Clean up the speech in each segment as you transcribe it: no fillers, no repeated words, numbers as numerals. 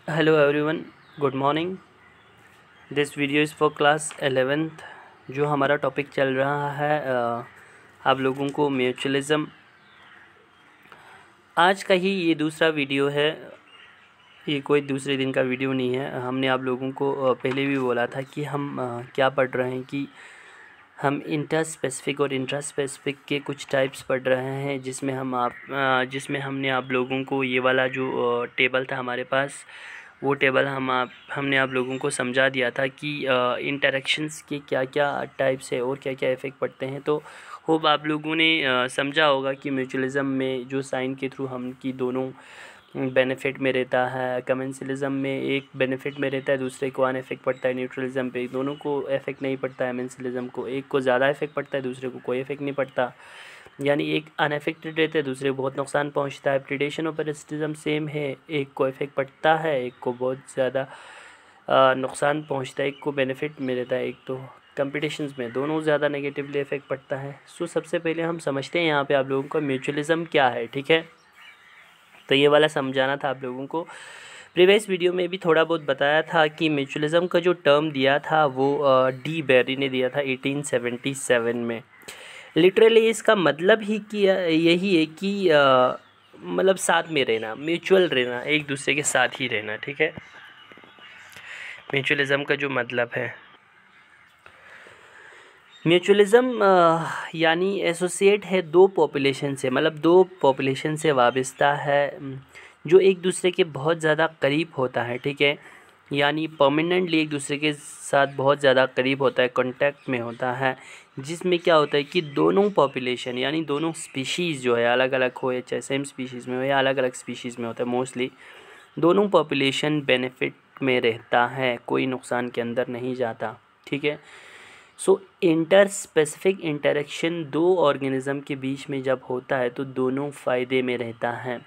Hello everyone, good morning. This video is for class 11th. जो हमारा topic चल रहा है आप लोगों को म्यूचुअलिज़म। आज का ही ये दूसरा वीडियो है, ये कोई दूसरे दिन का वीडियो नहीं है। हमने आप लोगों को पहले भी बोला था कि हम क्या पढ़ रहे हैं, कि हम इंटर स्पेसिफ़िक और इंट्रा स्पेसिफ़िक के कुछ टाइप्स पढ़ रहे हैं, जिसमें हमने आप लोगों को ये वाला जो टेबल था हमारे पास, वो टेबल हमने आप लोगों को समझा दिया था कि इंटरेक्शंस के क्या क्या टाइप्स है और क्या क्या इफ़ेक्ट पड़ते हैं। तो होप आप लोगों ने समझा होगा कि म्यूचुअलिज़म में जो साइन के थ्रू हम की दोनों बेनिफिट में रहता है, कमेंसलिज़म में एक बेनिफिट में रहता है, दूसरे को अन इफेक्ट पड़ता है। न्यूट्रलिज़म पे दोनों को इफेक्ट नहीं पड़ता है, मेंसलिज़म को एक को ज़्यादा इफेक्ट पड़ता है, दूसरे को कोई इफेक्ट नहीं पड़ता, यानी एक अनएफेक्टेड रहता है, दूसरे को बहुत नुकसान पहुंचता है। प्रीडेशन और पैरासिटिज्म सेम है, एक को इफेक्ट पड़ता है, एक को बहुत ज़्यादा नुकसान पहुंचता है, एक को बेनिफिट में रहता है, एक तो कंपटीशंस में दोनों ज़्यादा नेगेटिवली इफेक्ट पड़ता है। सो सबसे पहले हम समझते हैं यहाँ पे आप लोगों को म्यूचुअलिज़म क्या है, ठीक है। तो ये वाला समझाना था आप लोगों को। प्रीवियस वीडियो में भी थोड़ा बहुत बताया था कि म्यूचुअलिज़म का जो टर्म दिया था वो डी बेरी ने दिया था 1877 में। लिटरली इसका मतलब ही कि यही है कि मतलब साथ में रहना, म्यूचुअल रहना, एक दूसरे के साथ ही रहना, ठीक है। म्यूचुअलिज़म का जो मतलब है, म्यूचुअलिज़म यानी एसोसिएट है दो पॉपुलेशन से, मतलब दो पॉपुलेशन से वाबस्ता है जो एक दूसरे के बहुत ज़्यादा करीब होता है, ठीक है। यानी परमानेंटली एक दूसरे के साथ बहुत ज़्यादा करीब होता है, कांटेक्ट में होता है, जिसमें क्या होता है कि दोनों पॉपुलेशन यानी दोनों स्पीशीज़ जो है अलग अलग हो, या चाहे सेम स्पीशीज़ में हो या अलग अलग स्पीशीज़ में होता है, मोस्टली दोनों पॉपुलेशन बेनिफिट में रहता है, कोई नुकसान के अंदर नहीं जाता, ठीक है। सो इंटर स्पेसिफिक इंटरेक्शन दो ऑर्गेनिज़म के बीच में जब होता है तो दोनों फ़ायदे में रहता है,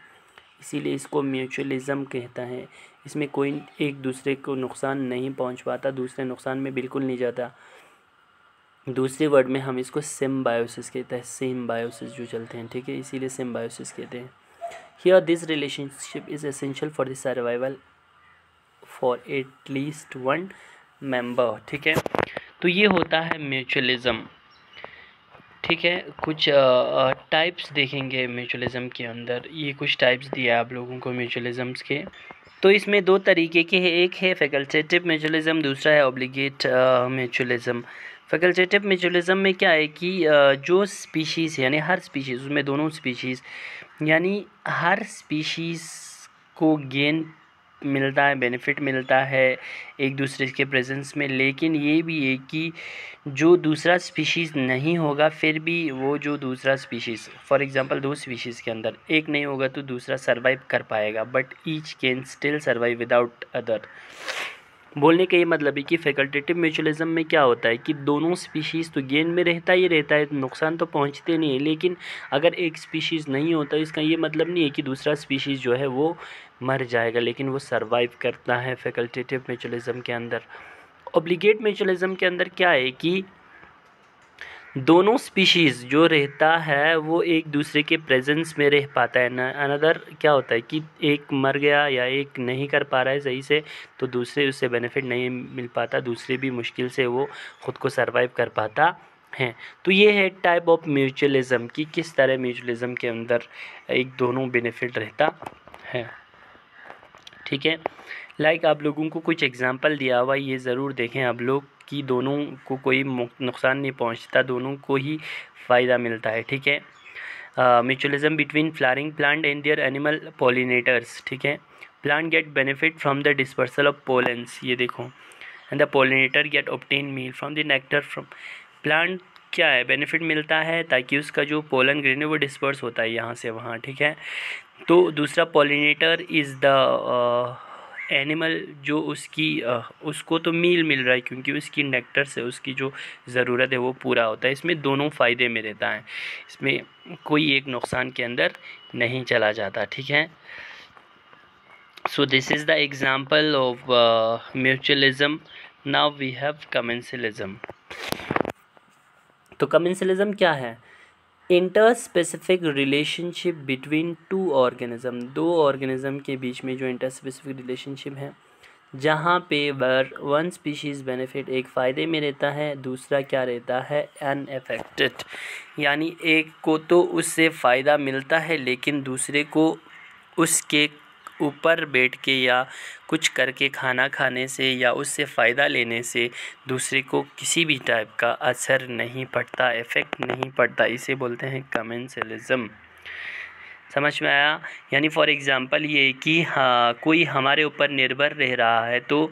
इसीलिए इसको म्यूचुअलिज़म कहता है। इसमें कोई एक दूसरे को नुकसान नहीं पहुंच पाता, दूसरे नुकसान में बिल्कुल नहीं जाता। दूसरे वर्ड में हम इसको सिम्बायोसिस कहते हैं, सिम्बायोसिस जो चलते हैं, ठीक है, इसीलिए सिम्बायोसिस कहते हैं। Here this relationship is essential for the survival for at least one member, ठीक है। तो ये होता है म्यूचुअलिज़म, ठीक है। कुछ टाइप्स देखेंगे म्यूचुअलिज़म के अंदर, ये कुछ टाइप्स दिए आप लोगों को म्यूचुअलिज़म्स के। तो इसमें दो तरीके के हैं, एक है फैकल्टेटिव म्यूचुअलिज़म, दूसरा है ऑब्लिगेट म्यूचुअलिज़म। फैकल्टेटिव म्यूचुअलिज़म में क्या है कि जो स्पीशीज़ यानी हर स्पीशीज़, उसमें दोनों स्पीशीज़ यानी हर स्पीशीज़ को गेन मिलता है, बेनिफिट मिलता है एक दूसरे के प्रेजेंस में, लेकिन ये भी है कि जो दूसरा स्पीशीज़ नहीं होगा फिर भी वो जो दूसरा स्पीशीज़, फॉर एग्जांपल दो स्पीशीज़ के अंदर एक नहीं होगा तो दूसरा सर्वाइव कर पाएगा, but each can still survive without other. बोलने का ये मतलब है कि फैकल्टेटिव म्यूचुअलिज़म में क्या होता है कि दोनों स्पीशीज़ तो गेन में रहता ही रहता है, नुकसान तो पहुंचते नहीं है, लेकिन अगर एक स्पीशीज़ नहीं होता इसका ये मतलब नहीं है कि दूसरा स्पीशीज़ जो है वो मर जाएगा, लेकिन वो सर्वाइव करता है फैकल्टेटिव म्यूचुअलिज़म के अंदर। ऑब्लिगेट म्यूचुअलिज़म के अंदर क्या है कि दोनों स्पीशीज़ जो रहता है वो एक दूसरे के प्रेजेंस में रह पाता है ना। अनदर क्या होता है कि एक मर गया या एक नहीं कर पा रहा है सही से, तो दूसरे उससे बेनिफिट नहीं मिल पाता, दूसरे भी मुश्किल से वो ख़ुद को सर्वाइव कर पाता है। तो ये है टाइप ऑफ म्यूचुअलिज़म कि किस तरह म्यूचुअलिज़म के अंदर एक दोनों बेनिफिट रहता है, ठीक है। लाइक आप लोगों को कुछ एग्जांपल दिया हुआ, ये ज़रूर देखें आप लोग कि दोनों को कोई नुकसान नहीं पहुंचता, दोनों को ही फ़ायदा मिलता है, ठीक है। Mutualism between flowering plant and their animal pollinators, ठीक है। Plant get benefit from the dispersal of pollens, ये देखो, and the pollinator get obtain meal from the nectar from plant. क्या है, बेनिफिट मिलता है ताकि उसका जो पोलन ग्रेन है वो डिस्पर्स होता है यहाँ से वहाँ, ठीक है। तो दूसरा पॉलिनेटर इज़ द एनिमल जो उसको तो मील मिल रहा है क्योंकि उसकी नेक्टर से उसकी जो ज़रूरत है वो पूरा होता है। इसमें दोनों फ़ायदे में रहता है, इसमें कोई एक नुकसान के अंदर नहीं चला जाता, ठीक है। So this is the example of mutualism. Now we have commensalism. तो कमेंसलिज़म क्या है? Inter specific relationship between two organism, दो ऑर्गेनिज्म के बीच में जो इंटर स्पेसिफिक रिलेशनशिप है, जहाँ पे वन स्पीशीज़ बेनिफिट, एक फ़ायदे में रहता है, दूसरा क्या रहता है, अनएफेक्टेड। यानी एक को तो उससे फ़ायदा मिलता है लेकिन दूसरे को उसके ऊपर बैठ के या कुछ करके खाना खाने से या उससे फ़ायदा लेने से दूसरे को किसी भी टाइप का असर नहीं पड़ता, इफ़ेक्ट नहीं पड़ता। इसे बोलते हैं कमेंसलिज्म। समझ में आया? यानी फॉर एग्ज़ाम्पल ये कि हाँ, कोई हमारे ऊपर निर्भर रह रहा है तो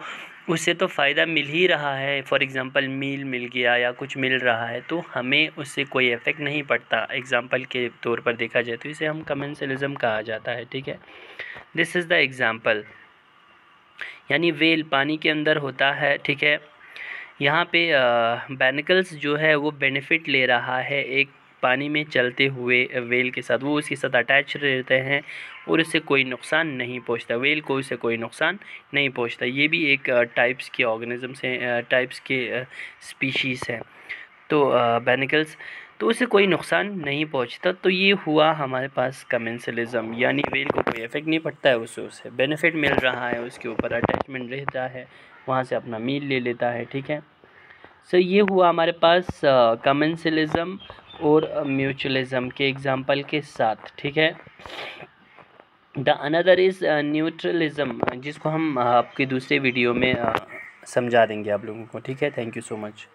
उससे तो फ़ायदा मिल ही रहा है। फॉर एग्ज़ाम्पल मील मिल गया या कुछ मिल रहा है तो हमें उससे कोई इफ़ेक्ट नहीं पड़ता। एग्ज़ाम्पल के तौर पर देखा जाए तो इसे हम कमेंसलिज्म कहा जाता है। ठीक है, दिस इज़ द एग्ज़ाम्पल। यानी व्हेल पानी के अंदर होता है। ठीक है, यहाँ पे बैनिकल्स जो है वो बेनिफिट ले रहा है एक पानी में चलते हुए व्हेल के साथ, वो उसके साथ अटैच रहते हैं और इससे कोई नुकसान नहीं पहुँचता, व्हेल को इससे कोई नुकसान नहीं पहुँचता। ये भी एक टाइप्स के ऑर्गेनिजम्स हैं, टाइप्स के स्पीशीज़ हैं। तो बैनिकल्स, तो उसे कोई नुकसान नहीं पहुंचता। तो ये हुआ हमारे पास कमेंसलिज्म, यानी व्हेल को कोई इफेक्ट नहीं पड़ता है, उसे बेनिफिट मिल रहा है, उसके ऊपर अटैचमेंट रहता है, वहाँ से अपना मील ले लेता है। ठीक है, सो ये हुआ हमारे पास कमेंसलिज्म और म्यूचुअलिज्म के एग्जांपल के साथ। ठीक है, द अनदर इज़ न्यूट्रलिज्म, जिसको हम आपकी दूसरे वीडियो में समझा देंगे आप लोगों को। ठीक है, थैंक यू सो मच।